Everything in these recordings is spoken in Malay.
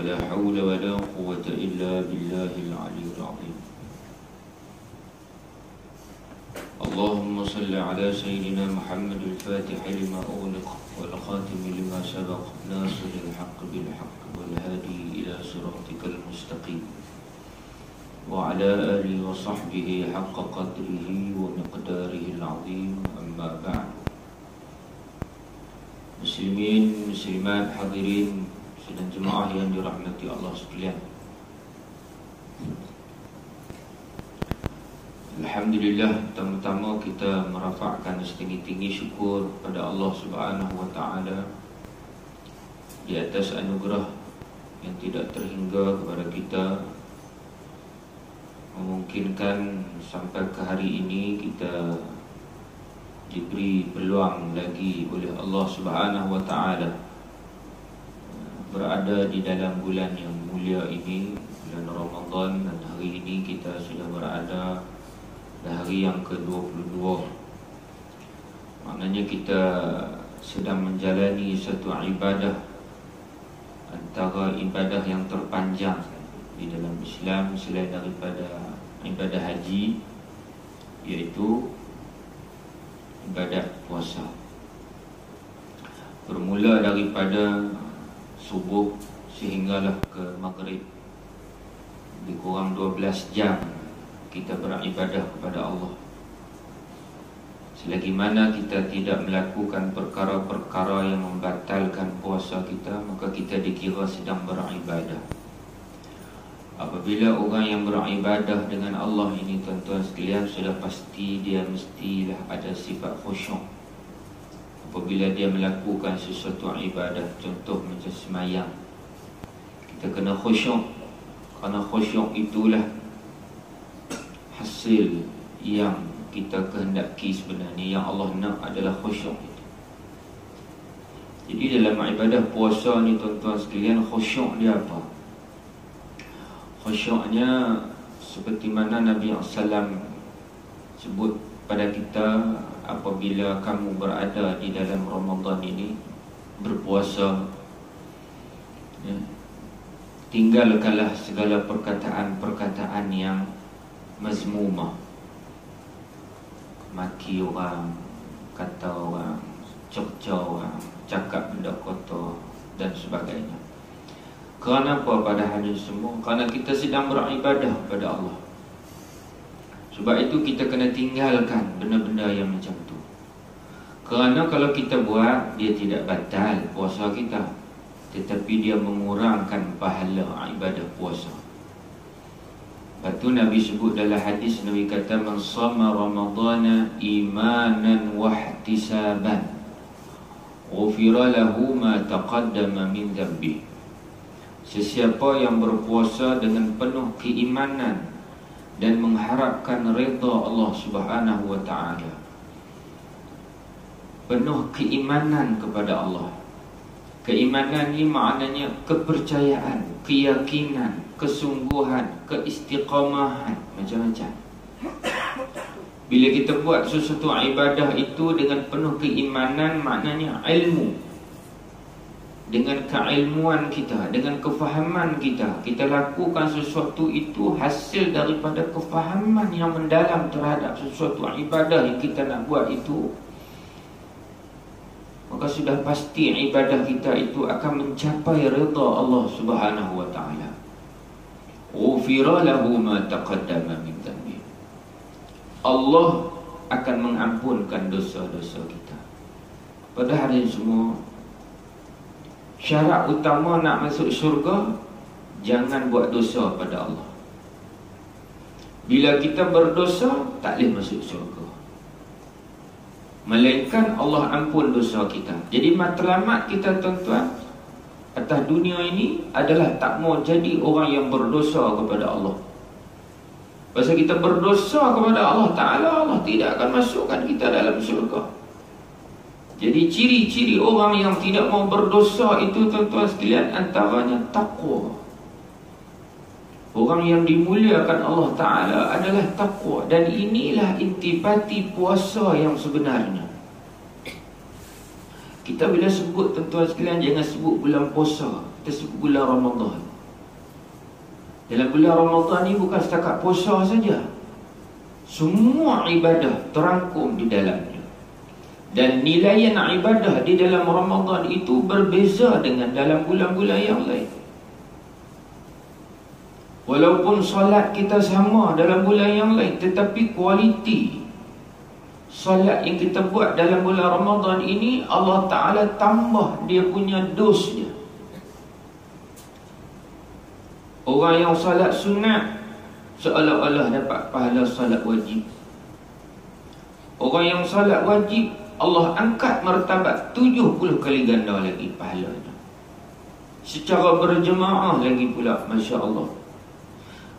ولا حول ولا قوة إلا بالله العلي العظيم. اللهم صل على سيدنا محمد الفاتح لما أغلق والخاتم لما سبق ناصر الحق بالحق والهادي إلى صراطك المستقيم وعلى آله وصحبه حق قدره ومقداره العظيم. أما بعد. Muslimin, muslimat, hadirin dan jemaah yang dirahmati Allah sekalian, alhamdulillah, pertama-tama kita merafakkan setinggi-tinggi syukur pada Allah Subhanahu wa taala di atas anugerah yang tidak terhingga kepada kita, memungkinkan sampai ke hari ini kita diberi peluang lagi oleh Allah Subhanahu wa taala berada di dalam bulan yang mulia ini, bulan Ramadan, dan hari ini kita sudah berada di hari yang ke-22. Maknanya kita sedang menjalani satu ibadah, antara ibadah yang terpanjang di dalam Islam selain daripada ibadah haji, iaitu ibadat puasa. Bermula daripada subuh sehinggalah ke maghrib, lebih kurang 12 jam kita beribadah kepada Allah. Selagi mana kita tidak melakukan perkara-perkara yang membatalkan puasa kita, maka kita dikira sedang beribadah. Apabila orang yang beribadah dengan Allah ini, tuan-tuan sekalian, sudah pasti dia mestilah ada sifat khusyuk. Apabila dia melakukan sesuatu ibadah, contoh macam semayang, kita kena khusyuk. Kerana khusyuk itulah hasil yang kita kehendaki sebenarnya. Yang Allah nak adalah khusyuk itu. Jadi dalam ibadah puasa ni, tuan-tuan sekalian, khusyuk dia apa? Khusyuknya seperti mana Nabi SAW sebut pada kita, apabila kamu berada di dalam Ramadan ini berpuasa, ya, tinggalkanlah segala perkataan-perkataan yang mazmumah, maki orang, kata orang, cerca orang, cakap benda kotor dan sebagainya. Kerana apa pada hal ini semua? Kerana kita sedang beribadah pada Allah. Sebab itu kita kena tinggalkan benda-benda yang macam tu. Kerana kalau kita buat, dia tidak batal puasa kita, tetapi dia mengurangkan pahala ibadah puasa. Lepas tu Nabi sebut dalam hadis, Nabi kata, man shama ramadana imanan wahtisaban ghufira lahu ma taqaddama min dhanbi. Sesiapa yang berpuasa dengan penuh keimanan dan mengharapkan redha Allah Subhanahu wa taala, penuh keimanan kepada Allah. Keimanan ini maknanya kepercayaan, keyakinan, kesungguhan, keistiqamahan, macam-macam. Bila kita buat sesuatu ibadah itu dengan penuh keimanan, maknanya ilmu. Dengan keilmuan kita, dengan kefahaman kita, kita lakukan sesuatu itu hasil daripada kefahaman yang mendalam terhadap sesuatu ibadah yang kita nak buat itu, maka sudah pasti ibadah kita itu akan mencapai redha Allah Subhanahu wa taala. Ghufira lahu ma taqaddama min dhanbi. Allah akan mengampunkan dosa-dosa kita. Pada hari ini semua, syarat utama nak masuk syurga, jangan buat dosa pada Allah. Bila kita berdosa, tak boleh masuk syurga, melainkan Allah ampun dosa kita. Jadi matlamat kita, tuan-tuan, atas dunia ini adalah tak mau jadi orang yang berdosa kepada Allah. Pasal kita berdosa kepada Allah Ta'ala, Allah tidak akan masukkan kita dalam syurga. Jadi ciri-ciri orang yang tidak mau berdosa itu, tuan-tuan sekalian, antaranya taqwa. Orang yang dimuliakan Allah Ta'ala adalah taqwa. Dan inilah intipati puasa yang sebenarnya. Kita bila sebut, tuan-tuan sekalian, jangan sebut bulan puasa, kita sebut bulan Ramadan. Dalam bulan Ramadan ni bukan setakat puasa saja. Semua ibadah terangkum di dalamnya. Dan nilaian ibadah di dalam Ramadan itu berbeza dengan dalam bulan-bulan yang lain. Walaupun solat kita sama dalam bulan yang lain, tetapi kualiti solat yang kita buat dalam bulan Ramadan ini, Allah Ta'ala tambah dia punya dos dia. Orang yang solat sunat seolah-olah dapat pahala solat wajib. Orang yang solat wajib, Allah angkat martabat 70 kali ganda lagi pahalanya. Secara berjemaah lagi pula, Masya Allah.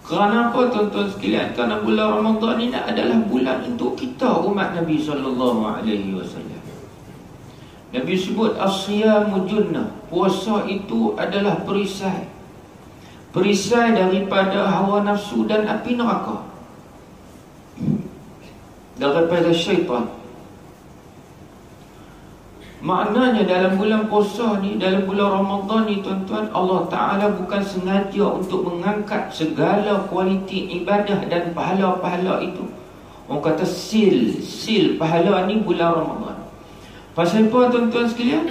Kerana apa tuan-tuan sekalian? Kerana bulan Ramadan ini adalah bulan untuk kita, umat Nabi SAW. Nabi sebut as-siyamu junnah. Puasa itu adalah perisai. Perisai daripada hawa nafsu dan api neraka, daripada syaitan. Maknanya dalam bulan puasa ni, dalam bulan Ramadan ni tuan-tuan, Allah Ta'ala bukan sengaja untuk mengangkat segala kualiti ibadah dan pahala-pahala itu. Orang kata sil pahala ni bulan Ramadan. Pasal apa tuan-tuan sekalian?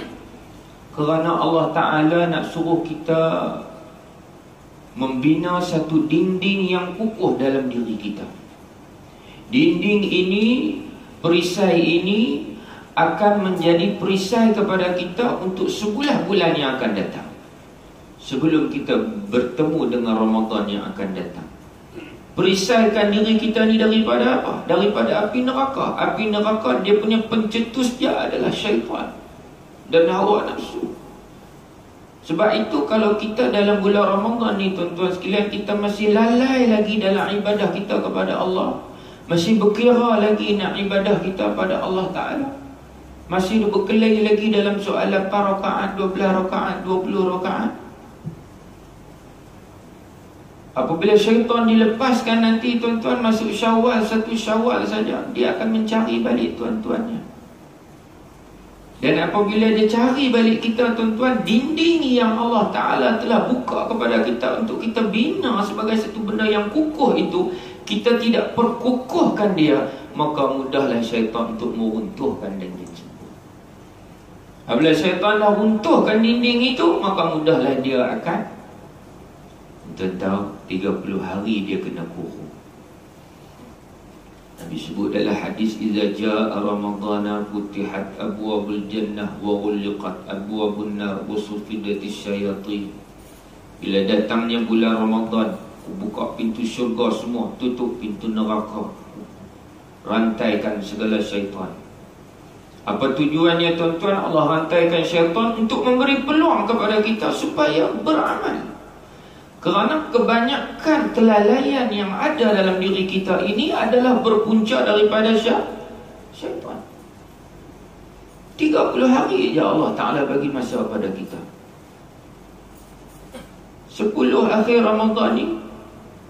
Kerana Allah Ta'ala nak suruh kita membina satu dinding yang kukuh dalam diri kita. Dinding ini, perisai ini akan menjadi perisai kepada kita untuk sebulan bulan yang akan datang, sebelum kita bertemu dengan Ramadan yang akan datang. Perisaikan diri kita ni daripada apa? Daripada api neraka. Api neraka, dia punya pencetus dia adalah syaitan dan hawa nafsu. Sebab itu kalau kita dalam bulan Ramadan ni tuan-tuan sekalian, kita masih lalai lagi dalam ibadah kita kepada Allah, masih berkira lagi nak ibadah kita pada Allah Ta'ala, masih berkelahi lagi dalam soal 8 rakaat, 12 rakaat, 20 rakaat. Apabila syaitan dilepaskan nanti tuan-tuan, masuk Syawal, 1 Syawal saja, dia akan mencari balik tuan-tuannya. Dan apabila dia cari balik kita tuan-tuan, dinding yang Allah Ta'ala telah buka kepada kita untuk kita bina sebagai satu benda yang kukuh itu, kita tidak perkukuhkan dia, maka mudahlah syaitan untuk meruntuhkan dinding tersebut. Apabila syaitan dah runtuhkan dinding itu, maka mudahlah dia akan, kita tahu 30 hari dia kena kurung. Nabi sebut dalam hadis, "Idza jaa Ramadhana futihat abwabul jannah wa ghulqat abwabun nar wa sufidatis syayatin." Bila datangnya bulan Ramadan, buka pintu syurga semua, tutup pintu neraka, rantaikan segala syaitan. Apa tujuannya tuan-tuan? Allah rantaikan syaitan untuk memberi peluang kepada kita supaya beramal. Kerana kebanyakan kelalaian yang ada dalam diri kita ini adalah berpunca daripada syaitan. 30 hari je Allah Ta'ala bagi masa pada kita. 10 akhir Ramadan ni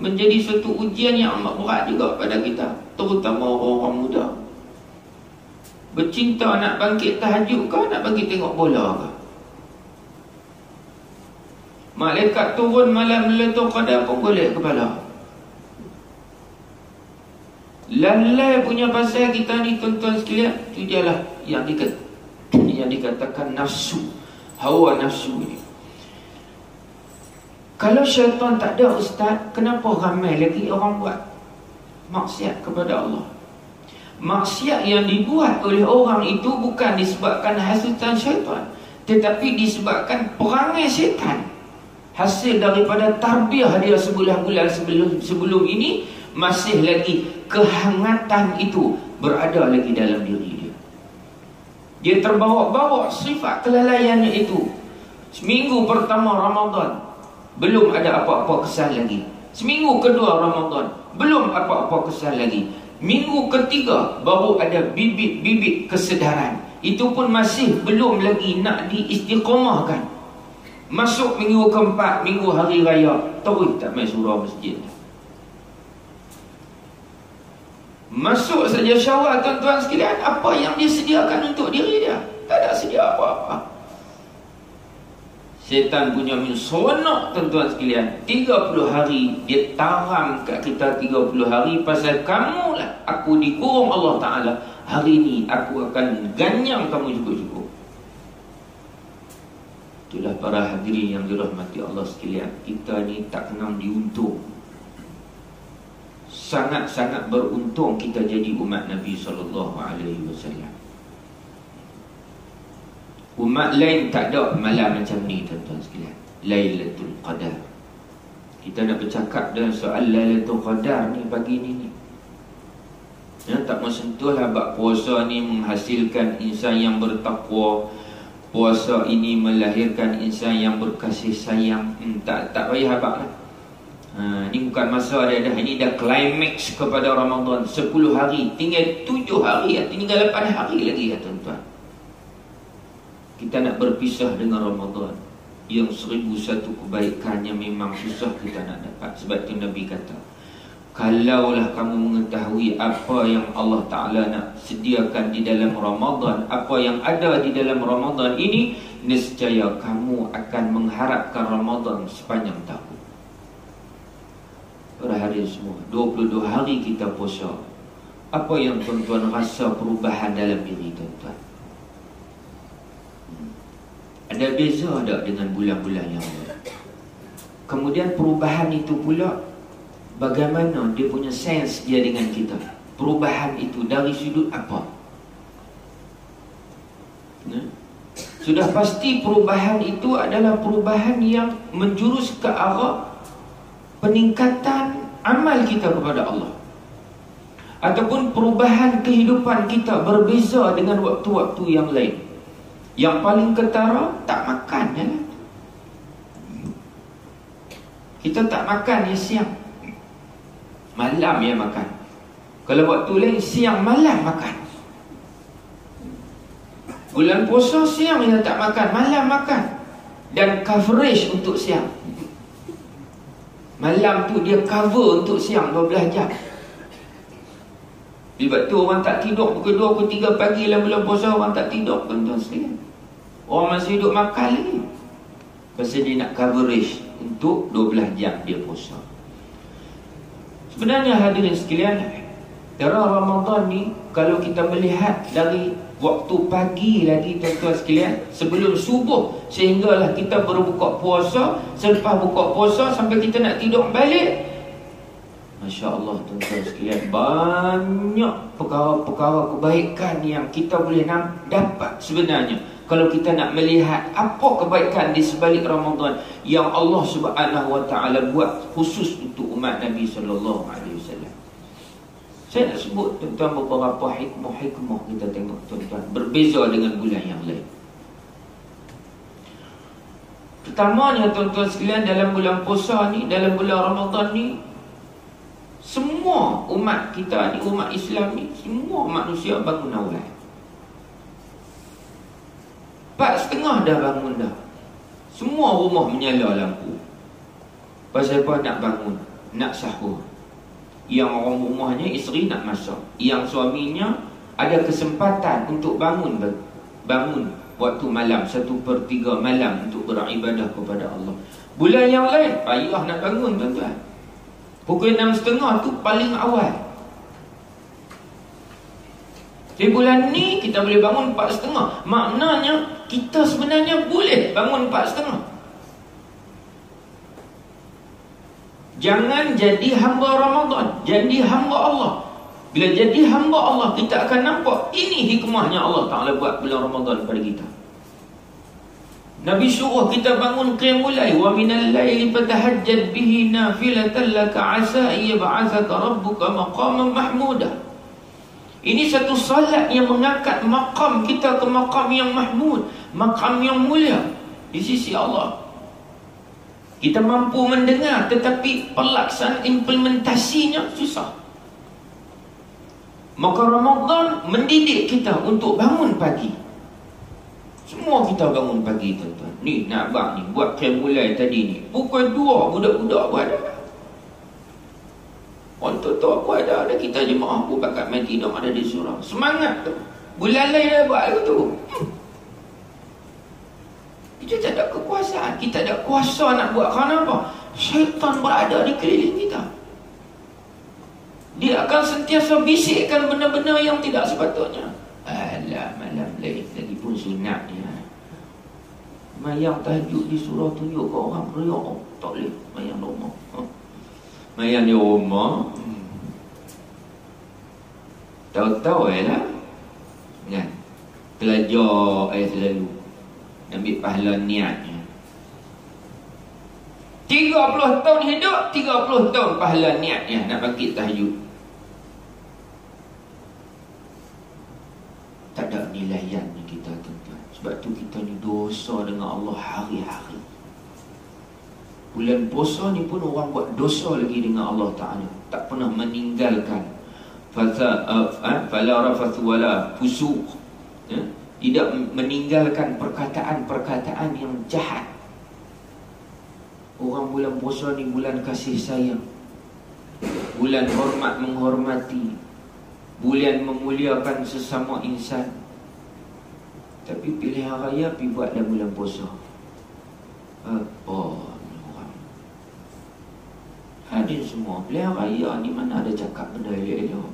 menjadi satu ujian yang amat berat juga pada kita, terutama orang-orang muda. Bercinta nak bangkit tahajud ke, nak bagi tengok bola ke? Malaikat turun malam Lailatul Qadar pun golek kepala. Lalai punya pasal kita ni tuan-tuan sekalian, itu dialah yang dikatakan nafsu, hawa nafsu ni. Kalau syaitan tak ada ustaz, kenapa ramai lagi orang buat maksiat kepada Allah? Maksiat yang dibuat oleh orang itu bukan disebabkan hasutan syaitan, tetapi disebabkan perangai syaitan. Hasil daripada tarbiyah dia sebulan-bulan sebelum ini, masih lagi kehangatan itu berada lagi dalam diri dia. Dia terbawa-bawa sifat kelalaiannya itu. Seminggu pertama Ramadan, belum ada apa-apa kesan lagi. Seminggu kedua Ramadan, belum apa-apa kesan lagi. Minggu ketiga baru ada bibit-bibit kesedaran. Itu pun masih belum lagi nak diistiqamahkan. Masuk minggu keempat, minggu hari raya, terus tak main surau masjid. Masuk saja Syawal tuan-tuan sekalian, apa yang dia sediakan untuk diri dia? Tak ada sedia apa-apa. Syaitan punya seronok tuan-tuan sekalian. 30 hari dia taram kat kita 30 hari. Pasal kamu lah aku dikurung Allah Ta'ala. Hari ni aku akan ganyang kamu cukup-cukup. Itulah para hadirin yang dirahmati Allah sekalian. Kita ni tak kenal diuntung. Sangat-sangat beruntung kita jadi umat Nabi SAW. Umat lain tak ada malam macam ni tuan-tuan sekalian. Lailatul Qadar. Kita nak bercakap dengan soal Lailatul Qadar ni pagi ni. Ya, tak mau sentuh lah bab puasa ni menghasilkan insan yang bertakwa. Puasa ini melahirkan insan yang berkasih sayang. Tak payah habaq lah. Ni bukan masa dia dah. Ini dah climax kepada Ramadan. 10 hari. Tinggal 7 hari. Tinggal 8 hari lagi ya tuan-tuan. Kita nak berpisah dengan Ramadan yang 1001 kebaikan yang memang susah kita nak dapat. Sebab itu Nabi kata, kalaulah kamu mengetahui apa yang Allah Ta'ala nak sediakan di dalam Ramadan, apa yang ada di dalam Ramadan ini, nescaya kamu akan mengharapkan Ramadan sepanjang tahun. Para hari semua, 22 hari kita puasa. Apa yang tuan-tuan rasa perubahan dalam diri tuan-tuan? Ada beza tak dengan bulan-bulan yang lain? Kemudian perubahan itu pula, bagaimana dia punya sense dia dengan kita? Perubahan itu dari sudut apa? Sudah pasti perubahan itu adalah perubahan yang menjurus ke arah peningkatan amal kita kepada Allah. Ataupun perubahan kehidupan kita berbeza dengan waktu-waktu yang lain. Yang paling ketara, tak makan je lah. Kita tak makan ya siang, malam ya makan. Kalau waktu lain siang malam makan. Bulan puasa siang ya tak makan, malam makan. Dan coverage untuk siang. Malam tu dia cover untuk siang 12 jam. Sebab tu orang tak tidur pukul 2, pukul 3 pagi dalam bulan puasa. Orang tak tidur tuan-tuan sekalian. Orang masih hidup makan lagi. Pasal dia nak coverage untuk 12 jam dia puasa. Sebenarnya hadirin sekalian, cara Ramadan ni, kalau kita melihat dari waktu pagi lagi tuan-tuan sekalian, sebelum subuh sehinggalah kita berbuka puasa, selepas buka puasa sampai kita nak tidur balik, Masya Allah tuan-tuan sekalian, banyak perkara-perkara kebaikan yang kita boleh dapat sebenarnya. Kalau kita nak melihat apa kebaikan di sebalik Ramadan yang Allah Subhanahu Wa Taala buat khusus untuk umat Nabi Sallallahu Alaihi Wasallam. Saya nak sebut tuan-tuan beberapa hikmah-hikmah kita tengok tuan-tuan, berbeza dengan bulan yang lain. Pertamanya tuan-tuan sekalian, dalam bulan puasa ni, dalam bulan Ramadan ni, semua umat kita ni, umat Islam ni, semua manusia bangun awal. 4:30 dah bangun dah. Semua rumah menyala lampu. Pasal apa? Nak bangun, nak sahur. Yang orang rumahnya, isteri nak masak. Yang suaminya ada kesempatan untuk bangun waktu malam, 1/3 malam untuk beribadah kepada Allah. Bulan yang lain payah nak bangun tuan-tuan. Pukul 6:30 tu paling awal. Di bulan ni kita boleh bangun 4:30. Maknanya kita sebenarnya boleh bangun 4:30. Jangan jadi hamba Ramadan, jadi hamba Allah. Bila jadi hamba Allah, kita akan nampak ini hikmahnya Allah Ta'ala buat bulan Ramadan pada kita. Nabi suruh kita bangun qiyamul lail, wa minal laili fatahajjad bihi nafilatan laka asa yab'atsaka rabbuka maqaman mahmuda. Ini satu salat yang mengangkat maqam kita ke maqam yang mahmud, maqam yang mulia di sisi Allah. Kita mampu mendengar, tetapi pelaksanaan implementasinya susah. Maka Ramadan mendidik kita untuk bangun pagi. Semua kita bangun pagi tuan-tuan. Ni nak abang ni buat qiyamul lail tadi ni, pukul 2 budak-budak pun ada. Orang tua aku ada kita jemaah pun bakat main tidur ada di surau. Semangat tu. Bulan lain dah buat tu. Itu tak ada kekuasaan. kekuasaan. Kita ada kuasa nak buat. Kenapa? Syaitan berada di keliling kita. Dia akan sentiasa bisikkan benda-benda yang tidak sepatutnya. Alah, malam lain lagi pun sunat dia. Mayang tahajud disuruh tunjuk ke orang riak. Tak boleh. Mayang di rumah. Mayang di rumah. Tahu-tahu lah. Kan? Belajar selalu. Ambil pahala niatnya. 30 tahun hidup, 30 tahun pahala niatnya nak bangkit tahajud. Tak ada nilaiannya kita, tuan-tuan. Sebab tu kita ni dosa dengan Allah hari-hari. Bulan puasa ni pun orang buat dosa lagi dengan Allah Ta'ala. Tak pernah meninggalkan fala rafathu wala fusuq, tidak meninggalkan perkataan-perkataan yang jahat. Orang bulan puasa ni bulan kasih sayang, bulan hormat menghormati, bulan memuliakan sesama insan. Tapi pilihan raya pergi buat dalam bulan puasa. Apa ni orang? Hadir semua. Pilihan raya ni mana ada cakap benda elok-elok.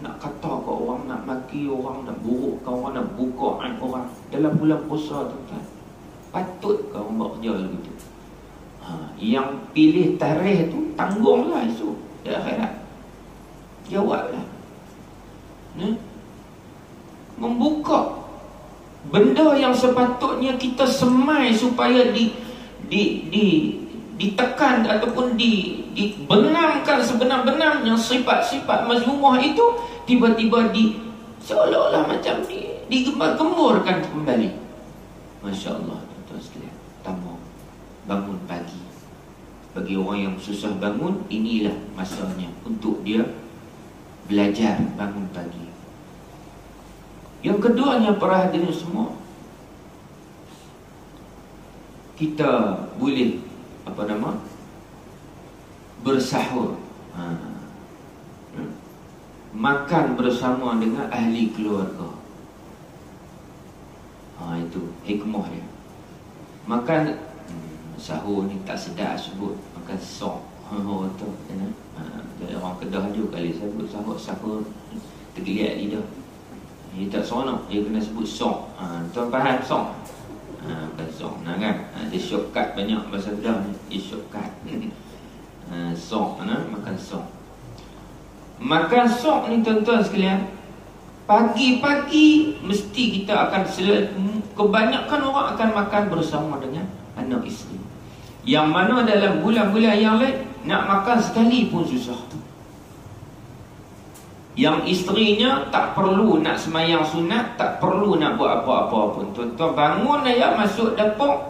Nak kata ke orang, nak maki orang, nak buruk ke orang, nak buka aib orang dalam bulan puasa, tuan-tuan. Patut ke orang buat kerja begitu? Yang pilih tarikh tu tanggunglah esok di akhirat. Jawablah. Membuka benda yang sepatutnya kita semai supaya ditekan ataupun dibenamkan sebenar-benarnya sifat-sifat mazmumah itu, tiba-tiba seolah-olah macam digembur-gemburkan kembali. Masya Allah, tuan-tuan sekalian. Tamu bangun pagi. Bagi orang yang susah bangun, inilah masanya untuk dia belajar bangun pagi. Yang keduanya, para hadirin semua, kita boleh bersahur, makan bersama dengan ahli keluarga. Itu hikmah dia. Makan sahur ni tak sedap sebut makan sok. Tu jadi orang Kedah juga kali sebut sahur tergeliat lidah. Dia tak seronok, dia kena sebut sok. Tuan faham sok? Bukan sok kan? Dia shortcut banyak bahasa Kedah ni. Dia shortcut. Sok makan sok. Makan sok ni, tuan-tuan sekalian, pagi-pagi mesti kita akan kebanyakan orang akan makan bersama dengan anak isteri. Yang mana dalam bulan-bulan yang lain nak makan sekali pun susah. Yang isterinya tak perlu nak semayang sunat, tak perlu nak buat apa-apa pun. Tuan-tuan bangun ayam masuk dapur,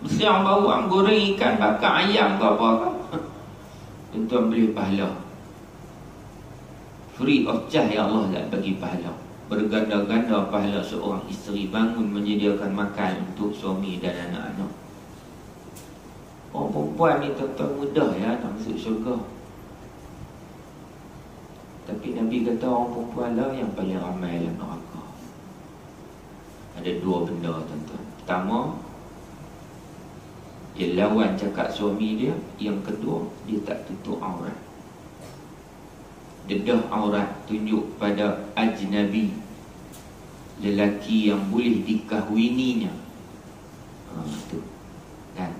bersiang bawang, goreng ikan bakar, ayam ke apa ke, tuan-tuan beli pahala. Free of charge, ya Allah nak bagi pahala. Berganda-ganda pahala seorang isteri bangun menyediakan makan untuk suami dan anak-anak. Orang perempuan ni, tuan-tuan, mudah ya nak masuk syurga. Tapi Nabi kata orang perempuan lah yang paling ramai dalam neraka. Ada dua benda, tuan-tuan. Pertama, dia lawan cakap suami dia. Yang kedua, dia tak tutup aurat. Dedah aurat tunjuk pada ajnabi, lelaki yang boleh dikahwininya. Itu kan.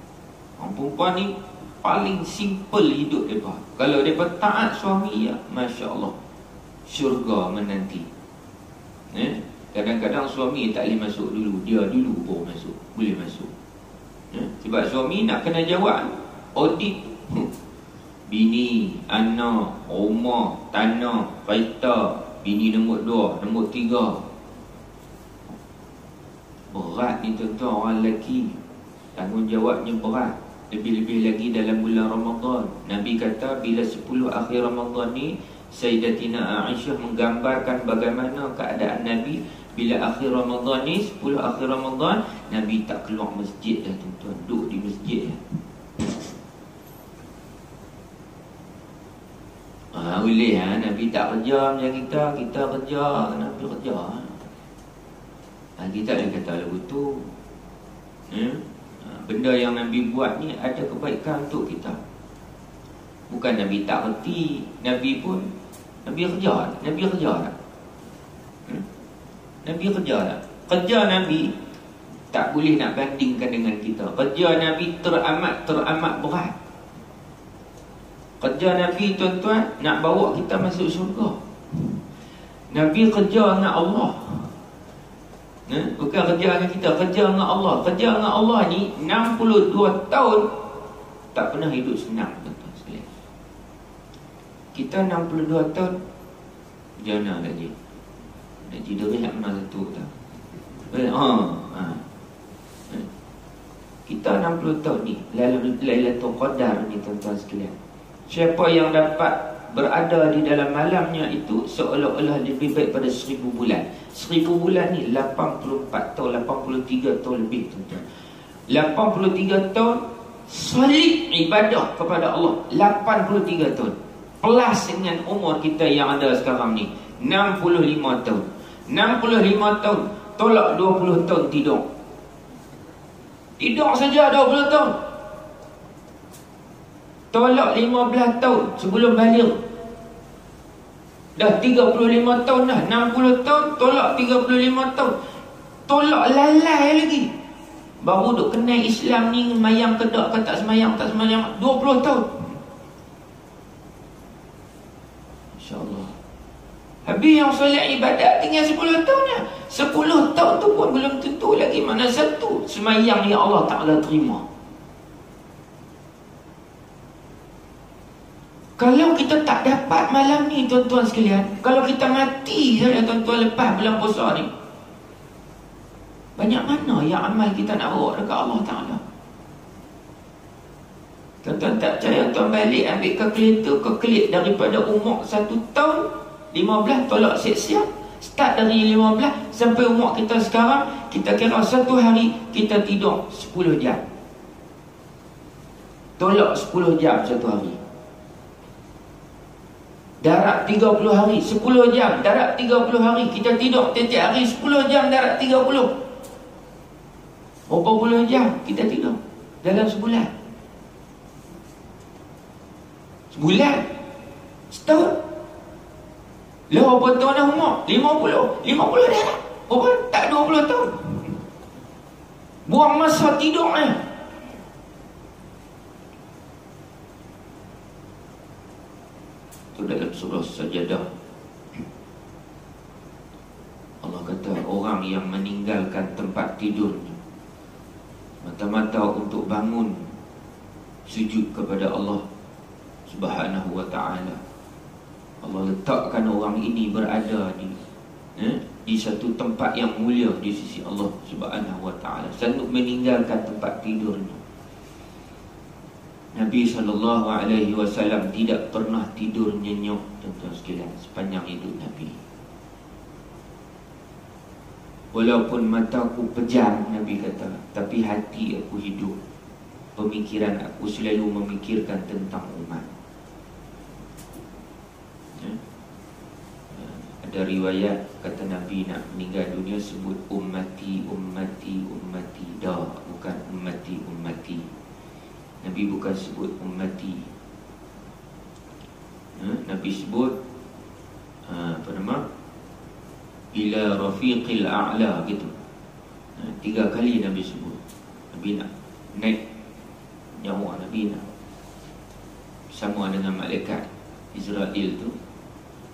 Orang perempuan ni paling simple hidup mereka. Kalau mereka taat suami, ya, Masya Allah, syurga menanti. Kadang-kadang suami tak boleh masuk dulu, dia dulu baru masuk, boleh masuk. Sebab suami nak kena jawab audit. Bini, anak, rumah, tanah, kereta, bini nombor 2, nombor 3. Berat ni, tuan-tuan, orang lelaki tanggungjawabnya berat. Lebih-lebih lagi dalam bulan Ramadan. Nabi kata bila 10 akhir Ramadan ni, Sayyidatina Aisyah menggambarkan bagaimana keadaan Nabi bila akhir Ramadan ni, 10 akhir Ramadan, Nabi tak keluar masjid dah, tuan-tuan, duduk di masjid dah. Boleh Nabi tak kerja macam kita kerja, Nabi kerja. Kita boleh kata lagu tu. benda yang Nabi buat ni ada kebaikan untuk kita. Bukan Nabi tak reti, Nabi kerja tak? Nabi kerja tak? Kerja Nabi tak boleh nak bandingkan dengan kita. Kerja Nabi teramat berat. Kerja Nabi, tuan-tuan, nak bawa kita masuk syurga. Nabi kerja dengan Allah. Bukan kerja dengan kita, kerja dengan Allah. Kerja dengan Allah ni 62 tahun tak pernah hidup senang, tuan-tuan sekalian. Kita 62 tahun jana lagi. Nak tidur nak mana satu tak? Kita 60 tahun ni Lailatul Qadar ni, tuan-tuan sekalian. Siapa yang dapat berada di dalam malamnya itu seolah-olah lebih baik pada 1000 bulan. 1000 bulan ni 84 tahun, 83 tahun lebih, tuan-tuan. 83 tahun solid ibadah kepada Allah. 83 tahun plus dengan umur kita yang ada sekarang ni 65 tahun. 65 tahun tolak 20 tahun tidur. Tidur saja 20 tahun. Tolak 15 tahun sebelum balik. Dah 35 tahun dah. 60 tahun tolak 35 tahun. Tolak lalai lagi. Baru duk kenal Islam ni, semayang ke tak, ke tak semayang, 20 tahun. InsyaAllah. Habis yang solat ibadat tinggal 10 tahun dah. 10 tahun tu pun belum tentu lagi mana satu semayang yang Allah Ta'ala terima. Kalau kita tak dapat malam ni, tuan-tuan sekalian, kalau kita mati saja, tuan-tuan, lepas bulan puasa ni, banyak mana yang amal kita nak bawa dekat Allah Ta'ala? Tuan-tuan tak percaya, tuan balik ambil kalkulator daripada umur 1 tahun 15 tolak siap-siap. Start dari 15 sampai umur kita sekarang, kita kira satu hari kita tidur 10 jam. Tolak 10 jam satu hari. Darat 30 hari, 10 jam. Darat 30 hari, kita tidur tiap hari 10 jam, darat 30. Berapa puluh jam kita tidur dalam sebulan? Sebulan? Setahun? Berapa tahun dah umur? 50 dah. Berapa? Tak 20 tahun. Buang masa tidur ni. Itu dalam surah Sajadah. Allah kata orang yang meninggalkan tempat tidurnya mata-mata untuk bangun sujud kepada Allah Subhanahu wa ta'ala, Allah letakkan orang ini berada di satu tempat yang mulia di sisi Allah Subhanahu wa ta'ala, sanggup meninggalkan tempat tidurnya. Nabi SAW tidak pernah tidur nyenyuk, tuan-tuan sekalian, sepanjang hidup Nabi. Walaupun mataku pejam, Nabi kata, tapi hati aku hidup. Pemikiran aku selalu memikirkan tentang umat. Ada riwayat kata Nabi nak meninggal dunia sebut ummati, ummati, ummati. Dah, bukan ummati, ummati. Nabi bukan sebut ummati. Nabi sebut apa nama? Ila rafiqil a'la, gitu. 3 kali Nabi sebut. Nabi nak naik nyawa, Nabi nak sama dengan malaikat Israel tu.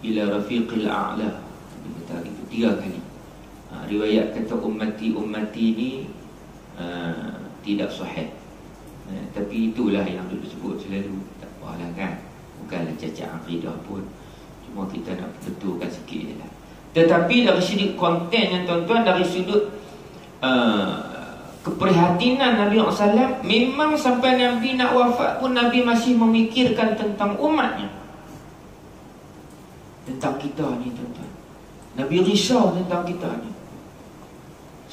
Ila rafiqil a'la, Nabi kata itu 3 kali. Riwayat kata ummati, ummati ni tidak sahih. Tapi itulah yang disebut selalu. Tak apalah kan, bukanlah cacat akidah pun, cuma kita nak betulkan sikit je lah. Tetapi dari sudut konten yang tuan-tuan, dari sudut keprihatinan Nabi SAW, memang sampai Nabi nak wafat pun Nabi masih memikirkan tentang umatnya, tentang kita ni, tuan-tuan. Nabi risau tentang kita ni.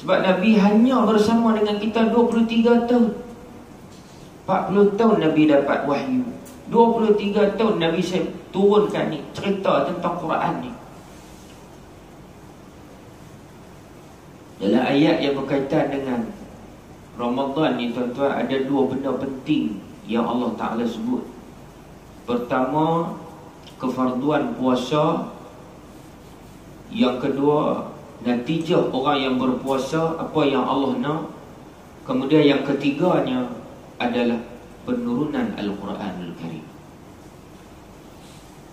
Sebab Nabi hanya bersama dengan kita 23 tahun. 40 tahun Nabi dapat wahyu, 23 tahun Nabi saya turunkan ni cerita tentang Quran ni. Dalam ayat yang berkaitan dengan Ramadan ni tuan-tuan, ada dua benda penting yang Allah Ta'ala sebut. Pertama, kefarduan puasa. Yang kedua, natijah orang yang berpuasa, apa yang Allah nak. Kemudian yang ketiganya adalah penurunan Al-Quranul Karim.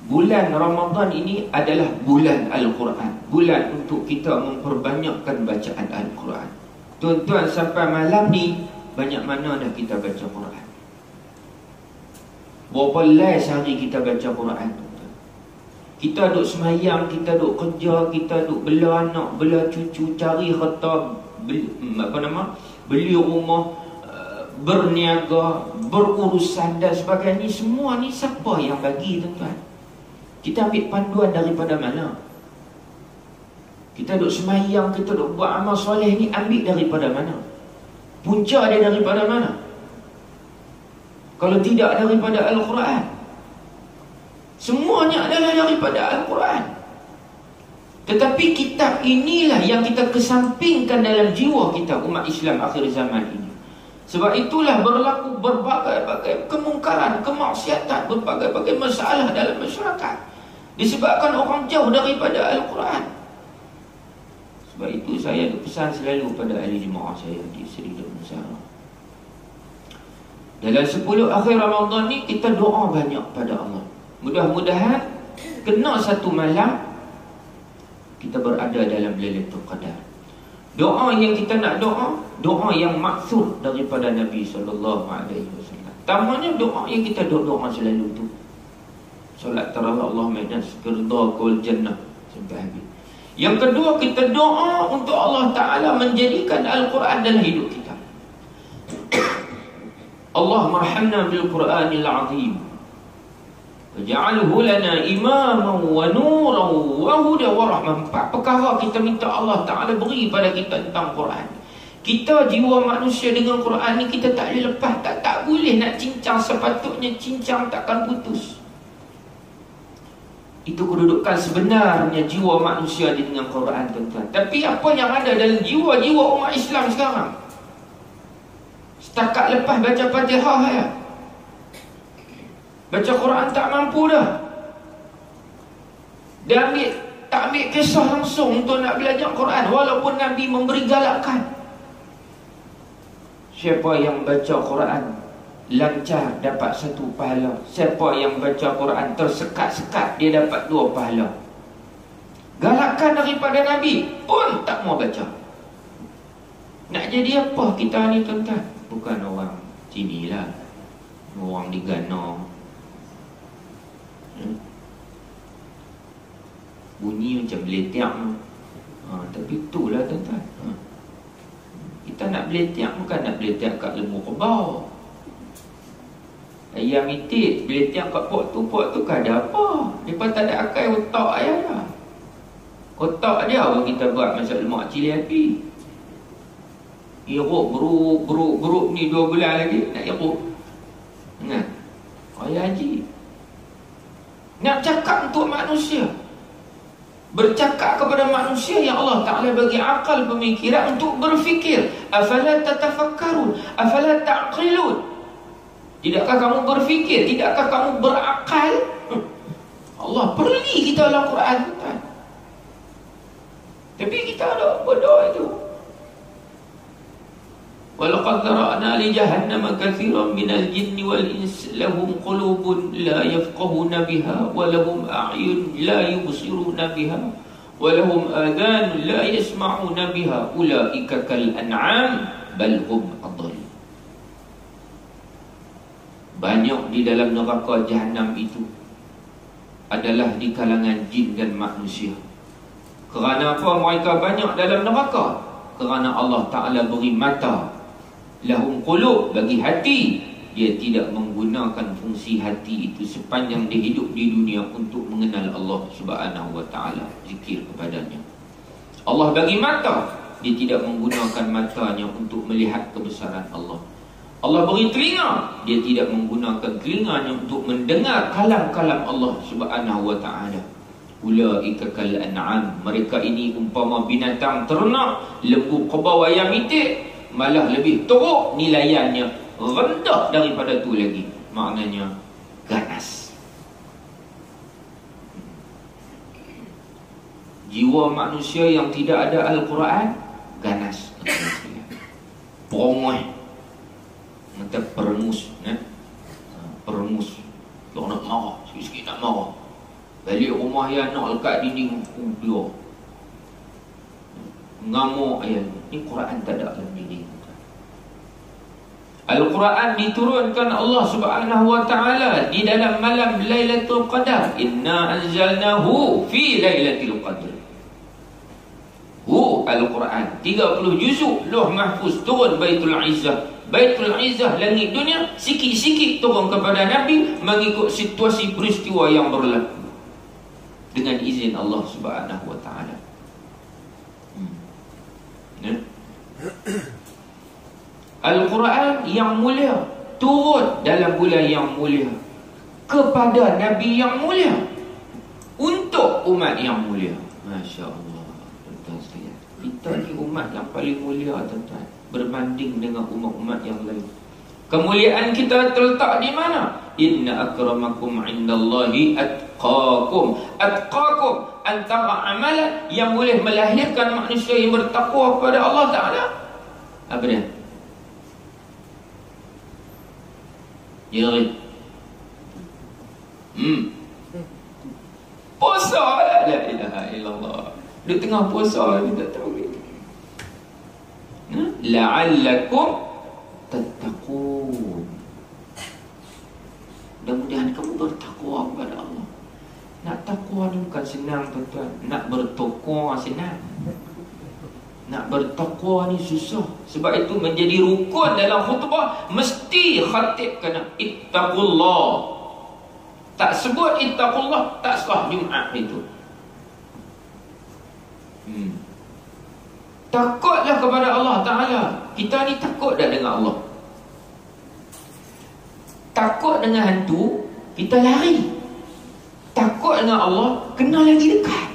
Bulan Ramadan ini adalah bulan Al-Quran, bulan untuk kita memperbanyakkan bacaan Al-Quran. Tuan-tuan, sampai malam ni banyak mana dah kita baca Quran? Berapa last hari kita baca Quran? Kita duk semayang, kita duk kerja, kita duk bela anak, bela cucu, cari harta, beli rumah, berniaga, berurusan dan sebagainya. Semua ni siapa yang bagi, tuan-tuan? Kita ambil panduan daripada mana? Kita duk semayang, kita duk buat amal soleh ni, ambil daripada mana? Punca dia daripada mana? Kalau tidak daripada Al-Quran. Semuanya adalah daripada Al-Quran. Tetapi kitab inilah yang kita kesampingkan dalam jiwa kita, umat Islam akhir zaman ini. Sebab itulah berlaku berbagai-bagai kemungkaran, kemaksiatan, berbagai-bagai masalah dalam masyarakat, disebabkan orang jauh daripada Al-Quran. Sebab itu saya pesan selalu pada ahli jemaah saya di Seri Darussalam. Dalam 10 akhir Ramadan ni kita doa banyak pada Allah. Mudah-mudahan kena satu malam kita berada dalam Lailatul Qadar. Doa yang kita nak doa yang maksud daripada Nabi SAW. Tamanya doa yang kita doa selalu tu. Solat tarawih Allahumma ihdinas siratal wal jannah sampai habis. Yang kedua, kita doa untuk Allah Ta'ala menjadikan Al-Quran dalam hidup kita. Allahumma arhamna bil Quranil azim waj'alhu lana imaman wa nuran wa hudan wa rahmah. 4 perkara kita minta Allah Ta'ala beri pada kita tentang Quran. Kita jiwa manusia dengan Quran ni kita tak boleh lepas, tak boleh nak cincang. Sepatutnya cincang takkan putus. Itu kedudukan sebenarnya jiwa manusia dengan Quran, tuan-tuan. Tapi apa yang ada dalam jiwa-jiwa umat Islam sekarang? Setakat lepas baca Fatihah ya, baca Quran tak mampu dah. Dia tak ambil kisah langsung untuk nak belajar Quran, walaupun Nabi memberi galakan. Siapa yang baca Quran lancar dapat 1 pahala. Siapa yang baca Quran tersekat-sekat, dia dapat 2 pahala. Galakan daripada Nabi pun tak mau baca. Nak jadi apa kita ni, tuan-tuan? Bukan orang sini lah, orang di Ghana. Bunyi macam beletiak. Tapi itulah, tuan-tuan. Kita nak beletiak bukan nak beletiak kat lembu kerbau. Ayam itik beletiak kat pot tu kan ada apa? Dia tak ada akal otak ayam lah. Otak dia orang kita buat masak lemak cili api. Iruk beruk ni 2 bulan lagi nak iruk. Ingat? Ayah haji nak cakap untuk manusia, bercakap kepada manusia yang Allah Ta'ala bagi akal pemikiran untuk berfikir. Afala tatafakkarun, afala ta'qilun. Tidakkah kamu berfikir? Tidakkah kamu berakal? Allah perli kita dalam Quran, kan? Tapi kita ada bodoh itu. Walaqad zara'na li jahannama katsiran minal jinni wal insi lahum qulubun la yafqahuna biha wa lahum a'yun la yubsiruna biha wa lahum adhanun la yasma'una biha ulaika kal an'am bal hum adall. Banyak di dalam neraka Jahannam itu adalah di kalangan jin dan manusia. Kerana apa mereka banyak dalam neraka? Kerana Allah Ta'ala beri mata, lahum qulub, bagi hati. Dia tidak menggunakan fungsi hati itu sepanjang dia hidup di dunia untuk mengenal Allah Subhanahu wa Ta'ala, zikir kepadanya. Allah bagi mata, dia tidak menggunakan matanya untuk melihat kebesaran Allah. Allah beri telinga, dia tidak menggunakan telinganya untuk mendengar kalam-kalam Allah Subhanahu wa Ta'ala. Ulaika kal an'am, mereka ini umpama binatang ternak, lembu kerbau ayam itik. malah lebih teruk nilaiannya, rendah daripada tu lagi. Maknanya ganas. Jiwa manusia yang tidak ada Al-Quran ganas, perongoi, mata perengus, perengus. Tak nak marah, sikit-sikit nak marah. Balik rumah yang nak lekat dinding, dia ngamuk ayat. Ini Quran tak ada dalam diri. Al-Quran diturunkan Allah Subhanahu wa taala di dalam malam Lailatul Qadar. Inna anzalnahu fi Lailatul Qadar. Al-Quran 30 juzuk, Lauh Mahfuz turun Baitul Izzah. Baitul Izzah langit dunia, sikit-sikit turun kepada Nabi mengikut situasi peristiwa yang berlaku dengan izin Allah Subhanahu wa taala. Al-Quran yang mulia turun dalam bulan yang mulia kepada Nabi yang mulia untuk umat yang mulia. Masya Allah, tuan-tuan sekalian, kita ni umat yang paling mulia, tuan-tuan, berbanding dengan umat-umat yang lain. Kemuliaan kita terletak di mana? Inna akramakum indallahi atqakum. Atqakum antara amalan yang boleh melahirkan manusia yang bertakwa kepada Allah Ta'ala. Apa dia? Ya, puasa. La ilaha illallah. Di tengah puasa kita tahu ni. La'allakum tattaqun. Mudah-mudahan kamu bertakwa kepada Allah. Nak takwa ni bukan senang, tuan-tuan. Nak bertakwa senang, nak bertakwa ni susah. Sebab itu menjadi rukun dalam khutbah, mesti khatib kena ittaqullah. Tak sebut ittaqullah, tak sah Jumaat itu. Takutlah kepada Allah Ta'ala. Kita ni takut dah dengan Allah. Takut dengan hantu, kita lari. Takut dengan Allah, kena lagi dekat.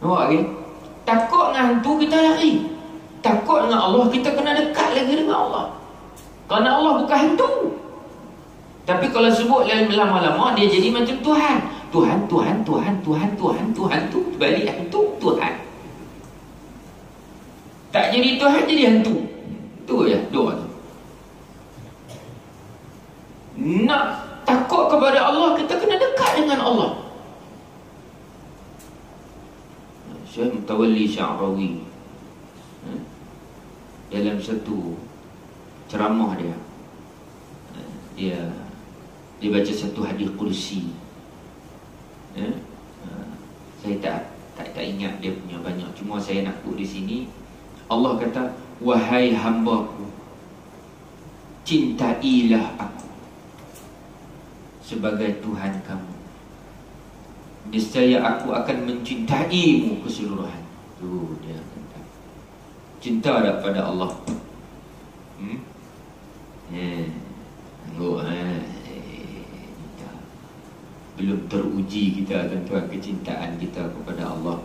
Nampak ke? Takut dengan hantu, kita lari. Takut dengan Allah, kita kena dekat lagi dengan Allah. Kerana Allah bukan hantu. Tapi kalau sebut lama-lama, dia jadi macam Tuhan. Tuhan tu balik hantu Tuhan. Tak jadi Tuhan, jadi hantu. Tu ya, doa tu. Nak takut kepada Allah, kita kena dekat dengan Allah. Syekh Mutawalli Sya'rawi dalam satu ceramah dia baca satu hadis kursi. Saya tak ingat dia punya banyak, cuma saya nak put di sini. Allah kata, wahai hambaku, cintailah aku sebagai Tuhan kamu, niscaya aku akan mencintaimu keseluruhan. Tu dia kata, cinta tak pada Allah? Belum teruji kita, tuan-tuan, kecintaan kita kepada Allah.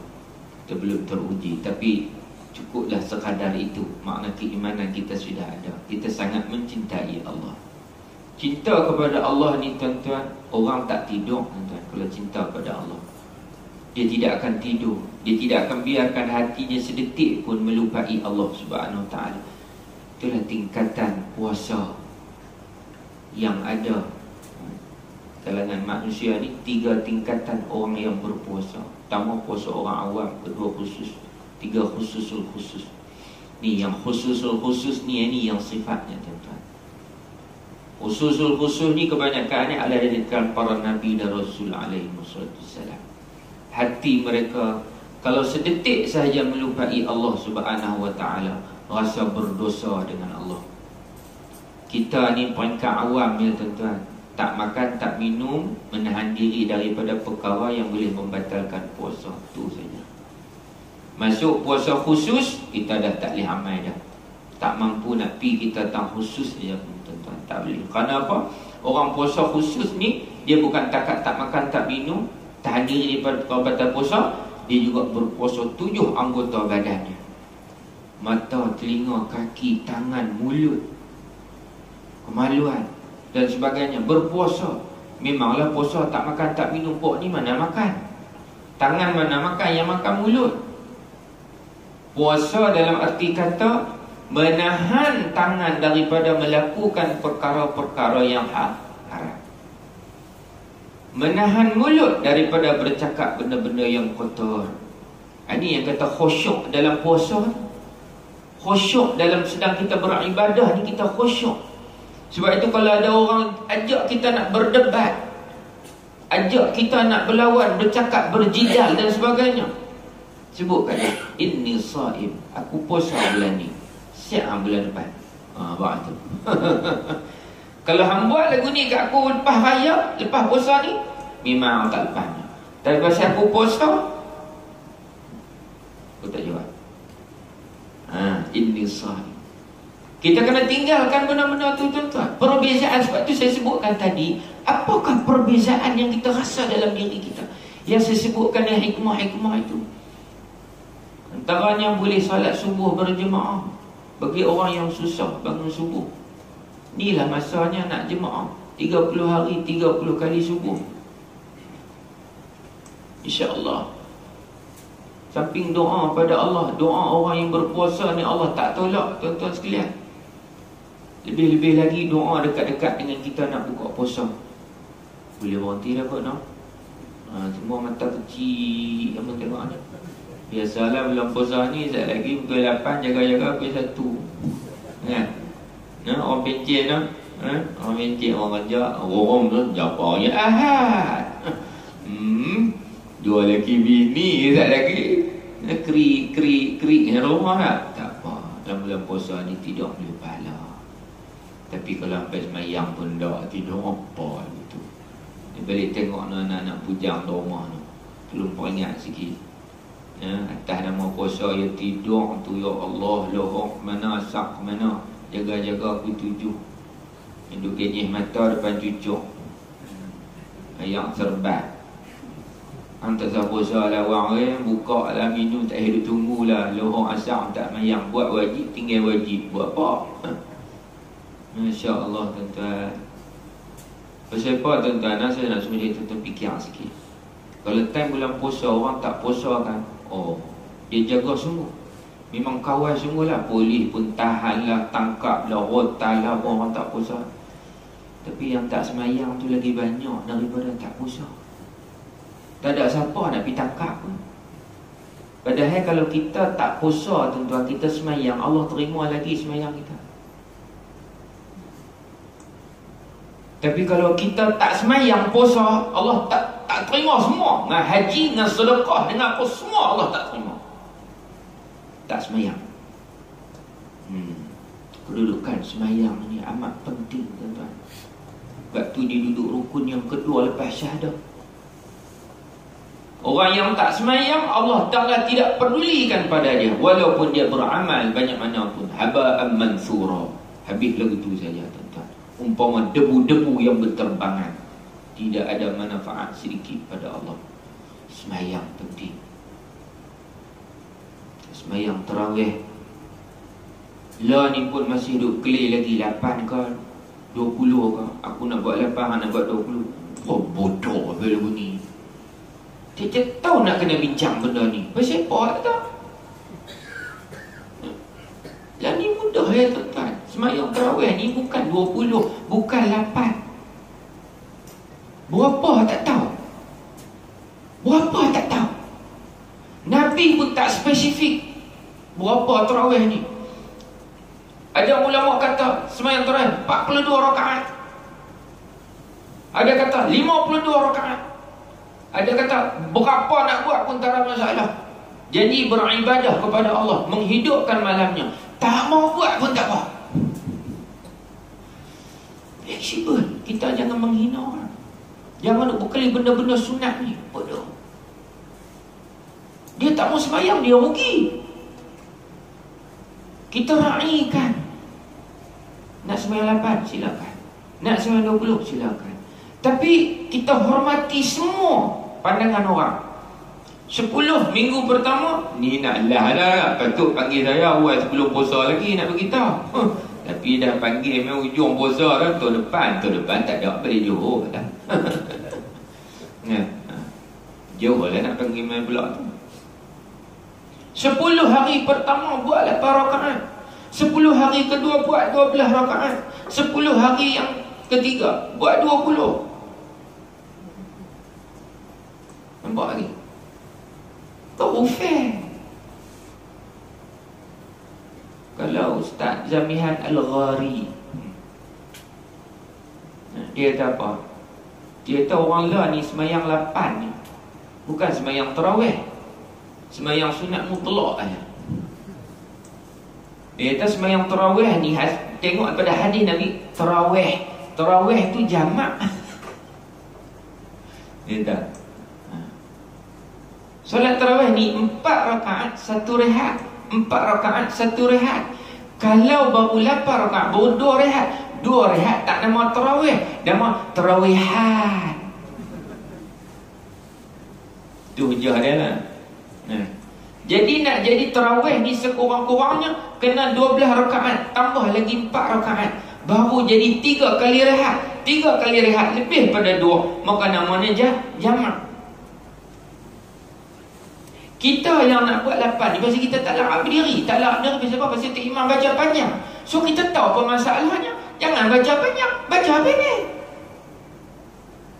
Kita belum teruji, tapi cukuplah sekadar itu. Makna keimanan kita sudah ada. Kita sangat mencintai Allah. Cinta kepada Allah ni, tuan-tuan, orang tak tidur, tuan-tuan, kalau cinta kepada Allah. Dia tidak akan tidur. Dia tidak akan biarkan hatinya sedetik pun melupai Allah Subhanahu Wa Taala. Itulah tingkatan puasa yang ada kalangan manusia ni. 3 tingkatan orang yang berpuasa. Pertama, puasa orang awam. Kedua, khusus. 3, khususul khusus. Ni yang khususul khusus ni yang sifatnya, tuan-tuan. Khususul khusus ni kebanyakannya ada di kalangan para Nabi dan Rasul alaihi wassalam. Hati mereka kalau sedetik sahaja melupai Allah Subhanahu Wa Taala, rasa berdosa dengan Allah. Kita ni peringkat awam ya, tuan-tuan. Tak makan, tak minum, menahan diri daripada perkara yang boleh membatalkan puasa. Itu saja. Masuk puasa khusus, kita dah tak boleh amal dah. Tak mampu nak pi kita tang khusus saja pun, tuan-tuan. Tak boleh. Kerana apa? Orang puasa khusus ni, dia bukan takat tak makan, tak minum, tahan diri daripada perkara batal puasa, dia juga berpuasa 7 anggota badannya. mata, telinga, kaki, tangan, mulut, kemaluan dan sebagainya. Berpuasa, memanglah puasa tak makan tak minum, pok ni mana makan? Tangan mana makan? Yang makan mulut. Puasa dalam arti kata menahan tangan daripada melakukan perkara-perkara yang haram, menahan mulut daripada bercakap benda-benda yang kotor. Ini yang kata khusyuk dalam puasa. Khusyuk dalam sedang kita beribadah ni, kita khusyuk. Sebab itu kalau ada orang ajak kita nak berdebat, ajak kita nak berlawan, bercakap, berjidal dan sebagainya, sebutkan dia, inni saim, aku puasa bulan ni, siap bulan depan. Buat tu. Kalau hang buat lagu ni kat aku lepas raya, lepas puasa ni, memang tak lepas. Tapi pasal aku puasa, aku tak jawab. Inni saim. Kita kena tinggalkan benda-benda tu, tuan-tuan. Perbezaan, sebab tu saya sebutkan tadi, apakah perbezaan yang kita rasa dalam diri kita, yang saya sebutkan yang hikmah-hikmah itu. Antaranya boleh salat subuh berjemaah bagi orang yang susah bangun subuh. Inilah masanya nak jemaah 30 hari 30 kali subuh, InsyaAllah. Samping doa pada Allah, doa orang yang berpuasa ni Allah tak tolak, tuan-tuan sekalian. Lebih-lebih lagi doa dekat-dekat dengan kita nak buka puasa. Boleh berhenti dah kot, no? Semua mata kecil, kamu tengok ni. Biasalah bulan puasa ni, sekejap lagi pukul 8, jaga-jaga pukul 1. Kan? Orang pencet, no? Orang pencet, orang kerja, orang tu japa ya Ahad. Dua lelaki bini, sekejap lagi krik rumah tak? Tak apa, dalam bulan puasa ni tidur boleh pahala. Tapi kalau sampai semayang pun tak tidur apa gitu. Dia balik tengok anak-anak bujang di rumah tu, belum peringat sikit. Atas nama puasa ya tidur tu, ya Allah, lohok mana, sak mana, jaga-jaga aku tujuh. Yang duk kenyih mata depan cucuk, yang serbat. Hantar sah puasa lah orang, buka lah minum, tak hidup tunggulah. Lohok asam tak mayang, buat wajib, tinggal wajib. Buat apa? Masya Allah, tuan-tuan. Pasal apa, tuan-tuan? Saya nak suruh tuan-tuan fikir sikit. Kalau time bulan puasa, orang tak puasa kan, dia jaga sungguh. Memang kawal sungguh lah. Polis pun tahan lah, tangkap lah, rotal lah orang tak puasa. Tapi yang tak semayang tu lagi banyak daripada tak puasa. Tak ada siapa nak pergi tangkap pun. Padahal kalau kita tak puasa, tuan-tuan, kita semayang, Allah terima lagi semayang kita. Tapi kalau kita tak semayang puasa, Allah tak terima semua. Dengan haji, dengan sedekah, dengan apa semua Allah tak terima. Tak semayang. Kedudukan semayang ni amat penting, tuan-tuan. Sebab tu dia duduk rukun yang kedua lepas syahadah. Orang yang tak semayang, Allah Ta'ala tidak pedulikan pada dia, walaupun dia beramal banyak mana pun. Haba'an mansura. Habis lagu tu saja, tuan-tuan. Umpama debu-debu yang berterbangan, tidak ada manfaat sedikit pada Allah. Semayang penting. Semayang tarawih. Lah ni pun masih duk clear lagi 8 ke 20 ke. Aku nak buat 8, nak buat 20. Bodoh apa lagu ni. Dia tahu nak kena bincang benda ni. Pasal apa tak? Lah ni mudah ya, tuan-tuan. Semayang tarawih ni bukan 20, bukan 8. Berapa tak tahu. Berapa tak tahu. Nabi pun tak spesifik berapa tarawih ni. Ada ulama kata semayang tarawih 42 rakaat. Ada kata 52 rakaat. Ada kata berapa nak buat pun tak ada masalah. Janji beribadah kepada Allah, menghidupkan malamnya. Tak mau buat pun tak apa. Fleksibel. Kita jangan menghina orang. Jangan nak berkali benda-benda sunat ni. Bodoh. Dia tak mau sembahyang, dia rugi. Kita raikan. Nak sembahyang 8, silakan. Nak sembahyang 20, silakan. Tapi kita hormati semua pandangan orang. 10 minggu pertama ni nak lah patut panggil saya awal sebelum puasa lagi nak beritahu. Tapi dah panggil memang ujung puasa dah. Tahun depan tak ada balik Johor dah. Johor lah nak panggil main pula tu. 10 hari pertama buat 8 rakaat. 10 hari kedua buat 12 rakaat. 10 hari yang ketiga buat 20. Nampak lagi? Tak fair. Kalau Ustaz Zamihan Al-Ghari, dia kata apa? Dia kata orang lah ni semayang 8 ni bukan semayang tarawih, semayang sunat mutlak aja. Dia kata semayang tarawih ni tengok pada hadis Nabi, tarawih tu jamak. Dia kata solat tarawih ni 4 rakaat 1 rehat, 4 rakaat 1 rehat. Kalau baru 8 rakaat baru 2 rehat, 2 rehat tak nama tarawih, nama tarawihan. Tu hujah dia lah. Jadi nak jadi tarawih ni sekurang-kurangnya kena 12 rakaat tambah lagi 4 rakaat, baru jadi 3 kali rehat. 3 kali rehat lebih pada 2, maka namanya jamak. Kita yang nak buat 8 ni pasal kita tak larat berdiri. Tak larat berdiri pasal apa? Pasal tu imam baca panjang. So kita tahu apa masalahnya. Jangan baca panjang, baca pendek.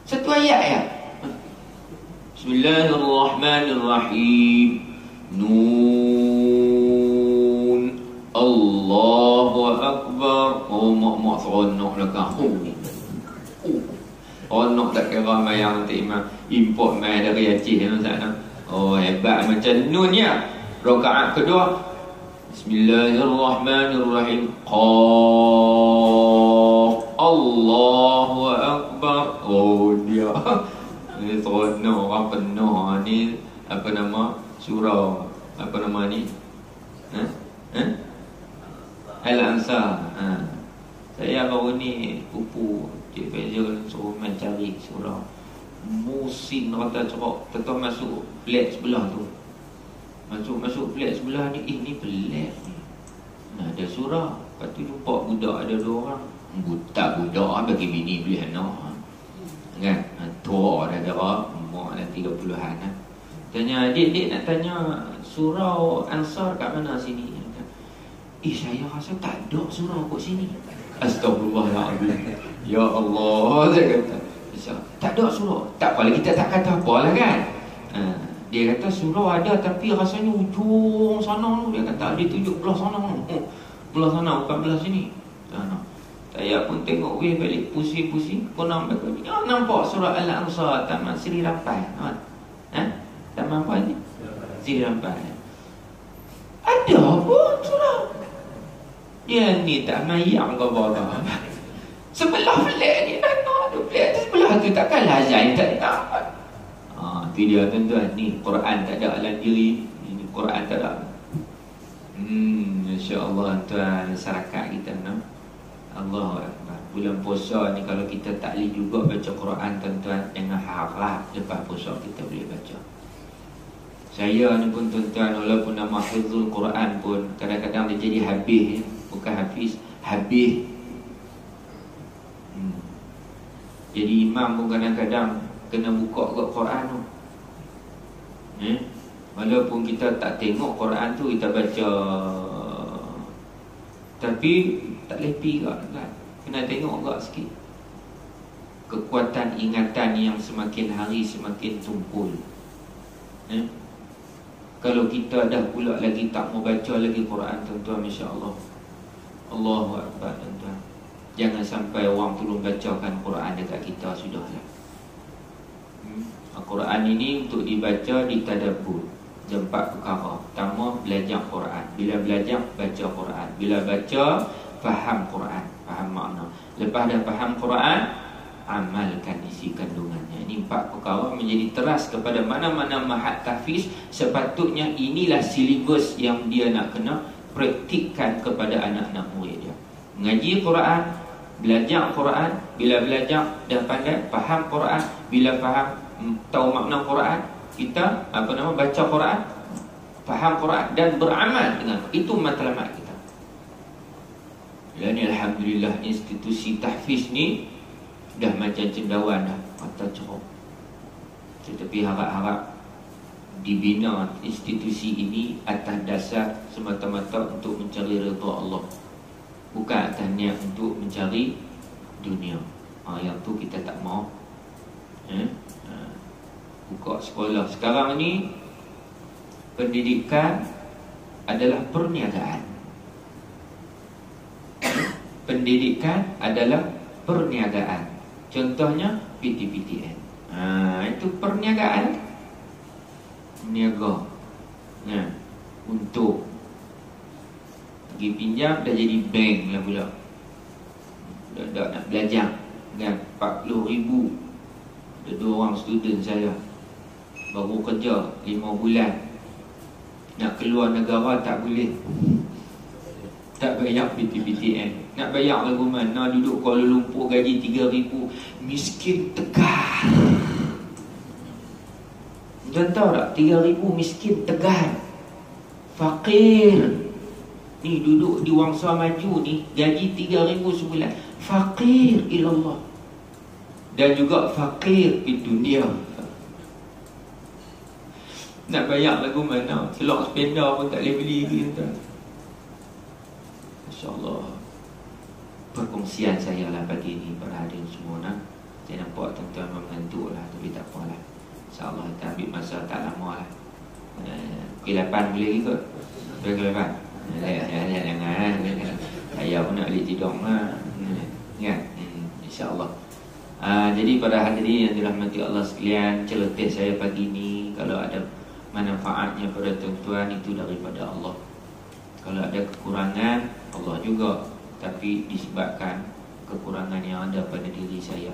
Satu ayat ya. Bismillahirrahmanirrahim. Nun. Allahu Akbar. Oh, mak seronok lah kau. Seronok tak kira mayang nanti imam import mai dari Aceh yang sana. Oh, hebat macam nunnya. Rakaat kedua Bismillahirrahmanirrahim. Qaf. Allahu Akbar. Oh, dia ni seronok orang penuh ni. Apa nama surah, apa nama ni, Al-Ansar. Saya baru ni pupu Cik Faizal suruh main cari surah Musin kata cerok. Tetap masuk flat sebelah tu. Masuk flat sebelah ni. Ni pelik ni. Ada surah. Lepas tu jumpa budak ada 2 orang. Budak bagi bini beli anak. Kan? Tua dah kira. Umur dah 30-an lah. Tanya adik nak tanya surah Ansar kat mana sini? Saya rasa tak ada surah kat sini. Astagfirullahaladzim. Ya Allah, saya kata tak ada surah. Tak apalah, kita tak kata apalah kan. Dia kata surah ada tapi rasanya ujung sana tu. Dia kata dia tunjuk belah sana. Belah sana bukan belah sini. Saya pun tengok balik pusing-pusing. Kau nampak ni. Nampak surah Al-Ansar Taman Seri Rampai. Taman apa ni? Seri Rampai. Ada pun surah. Dia ni tak mayang ke bawah. Sebelah flat ni dah nak ada flat tu, sebelah tu takkan lazai tak nak. Tu dia tuan-tuan. Ni Quran tak ada alam diri. Ini Quran tak ada. InsyaAllah tuan masyarakat kita no? Allahu Akbar. Bulan puasa ni kalau kita tak boleh juga baca Quran tuan-tuan, jangan harap lepas puasa kita boleh baca. Saya ni pun tuan-tuan, walaupun nama hafizul Quran pun kadang-kadang dia jadi habis. Bukan hafiz, habis. Jadi imam pun kadang-kadang kena buka kat Quran tu. Walaupun kita tak tengok Quran tu, kita baca, tapi tak lepi kat kan? Kena tengok kat sikit. Kekuatan ingatan yang semakin hari semakin tumpul. Kalau kita dah pula lagi tak mau baca lagi Quran tuan-tuan, masya-Allah. Allahu Akbar tuan-tuan. Jangan sampai orang tolong bacakan Quran dekat kita, sudahlah. Al-Quran ini untuk dibaca, ditadabbur. 4 perkara. Pertama, belajar Quran. Bila belajar, baca Quran. Bila baca, faham Quran, faham makna. Lepas dah faham Quran, amalkan isi kandungannya. Ini 4 perkara menjadi teras kepada mana-mana mahat tahfiz. Sepatutnya inilah silibus yang dia nak kena praktikkan kepada anak-anak murid dia. Mengaji Quran, belajar Quran. Bila belajar dah pandai, faham Quran. Bila faham, tahu makna Quran, kita baca Quran, faham Quran dan beramal dengan itu matlamat kita. Dan alhamdulillah institusi tahfiz ni dah macam cendawan dah, mata ceruk. Tetapi harap-harap dibina institusi ini atas dasar semata-mata untuk mencari redha Allah, bukan atas niat untuk mencari dunia. Yang tu kita tak mau. Buka sekolah sekarang ni, pendidikan adalah perniagaan. Pendidikan adalah perniagaan. Contohnya PTPTN. Itu perniagaan. Niaga. Untuk pergi pinjam dah jadi bank lah pula. Dah nak belajar kan, 40,000. Ada 2 orang student saya baru kerja 5 bulan. Nak keluar negara tak boleh, tak bayar PTPTN. Nak bayar lagu mana? Duduk Kuala Lumpur gaji 3,000. Miskin tegar. Tuan tahu tak? 3,000 miskin tegar. Fakir. Ni duduk di Wangsa Maju ni, gaji 3,000 sebulan. Fakir ilallah. Dan juga fakir di dunia. Nak bayar lagu mana? Selok sepeda pun tak boleh beli kita. InsyaAllah perkongsian saya lah pagi ni para hadirin semua nak. Saya nampak tuan-tuan mengantuk lah, tapi tak apalah. InsyaAllah kita ambil masa tak lama lah. Pukul 8 boleh ikut? Pukul 8? Jangan. Saya pun nak balik tidur lah. InsyaAllah. Jadi para hadirin yang dirahmati Allah sekalian, celoteh saya pagi ni, kalau ada manfaatnya pada tuan-tuan itu daripada Allah. Kalau ada kekurangan, Allah juga. Tapi disebabkan kekurangan yang ada pada diri saya.